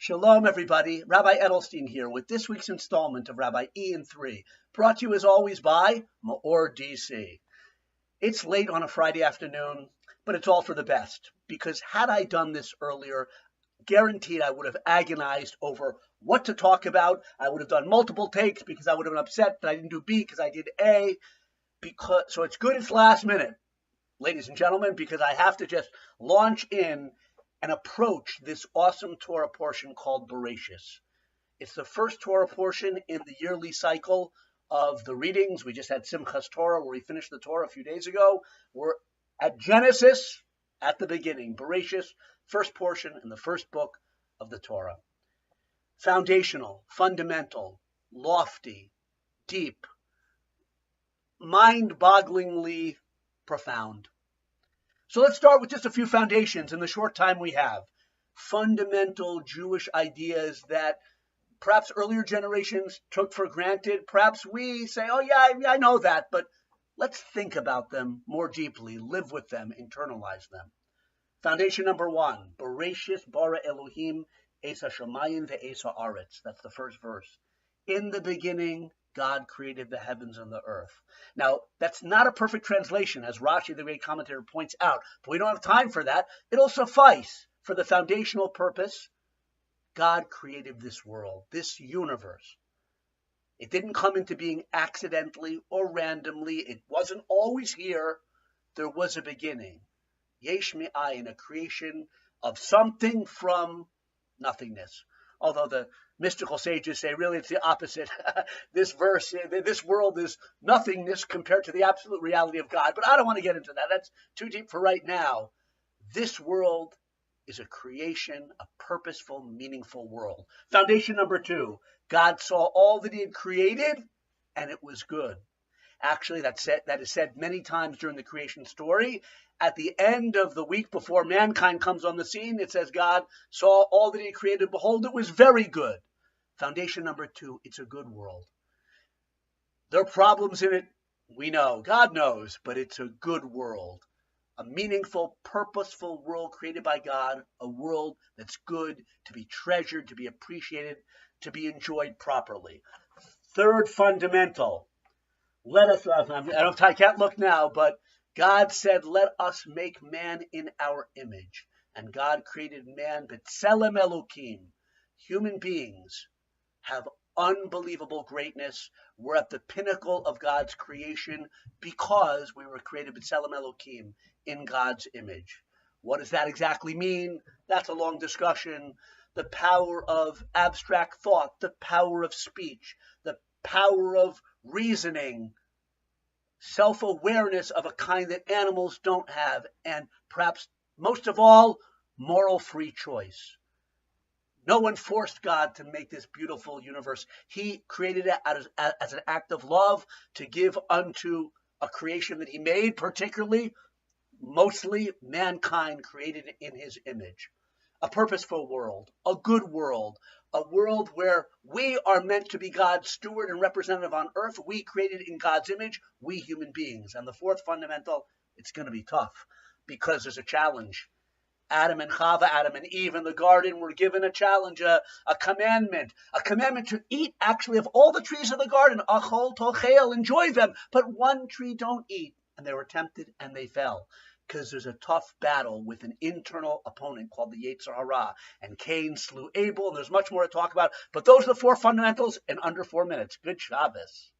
Shalom, everybody. Rabbi Edelstein here with this week's installment of Rabbi E in 3, brought to you as always by MEOR DC. It's late on a Friday afternoon, but it's all for the best, because had I done this earlier, guaranteed I would have agonized over what to talk about. I would have done multiple takes because I would have been upset that I didn't do B because I did A. So it's good it's last minute, ladies and gentlemen, because I have to just launch in and approach this awesome Torah portion called Bereishis. It's the first Torah portion in the yearly cycle of the readings. We just had Simchas Torah, where we finished the Torah a few days ago. We're at Genesis at the beginning. Bereishis, first portion in the first book of the Torah. Foundational, fundamental, lofty, deep, mind-bogglingly profound. So let's start with just a few foundations in the short time we have. Fundamental Jewish ideas that perhaps earlier generations took for granted. Perhaps we say, oh yeah, I know that, but let's think about them more deeply, live with them, internalize them. Foundation number 1, Bereishis bara Elohim es hashamayim ve'es haaretz. That's the first verse. In the beginning, God created the heavens and the earth. Now, that's not a perfect translation, as Rashi, the great commentator, points out, but we don't have time for that. It'll suffice for the foundational purpose. God created this world, this universe. It didn't come into being accidentally or randomly. It wasn't always here. There was a beginning. Yesh me'ayin, a creation of something from nothingness. Although the mystical sages say, really, it's the opposite. This verse, this world is nothingness compared to the absolute reality of God. But I don't want to get into that. That's too deep for right now. This world is a creation, a purposeful, meaningful world. Foundation number 2, God saw all that he had created, and it was good. Actually, that is said many times during the creation story. At the end of the week before mankind comes on the scene, it says God saw all that he created. Behold, it was very good. Foundation number 2, it's a good world. There are problems in it. We know. God knows. But it's a good world. A meaningful, purposeful world created by God. A world that's good, to be treasured, to be appreciated, to be enjoyed properly. Third fundamental. I can't look now, but God said, let us make man in our image. And God created man, b'tselem Elokim. Human beings have unbelievable greatness. We're at the pinnacle of God's creation because we were created b'tselem Elokim, in God's image. What does that exactly mean? That's a long discussion. The power of abstract thought, the power of speech, the power of reasoning, self-awareness of a kind that animals don't have, and perhaps most of all, moral free choice. No one forced God to make this beautiful universe. He created it as an act of love to give unto a creation that he made, mostly mankind created in his image. A purposeful world, a good world, a world where we are meant to be God's steward and representative on earth. We created in God's image, we human beings. And the fourth fundamental, it's going to be tough because there's a challenge. Adam and Chava, Adam and Eve in the garden were given a challenge, a commandment to eat actually of all the trees of the garden. Achol tochel, enjoy them, but one tree don't eat. And they were tempted and they fell. Because there's a tough battle with an internal opponent called the Yetzer Hara. And Cain slew Abel, and there's much more to talk about. But those are the 4 fundamentals in under 4 minutes. Good Shabbos.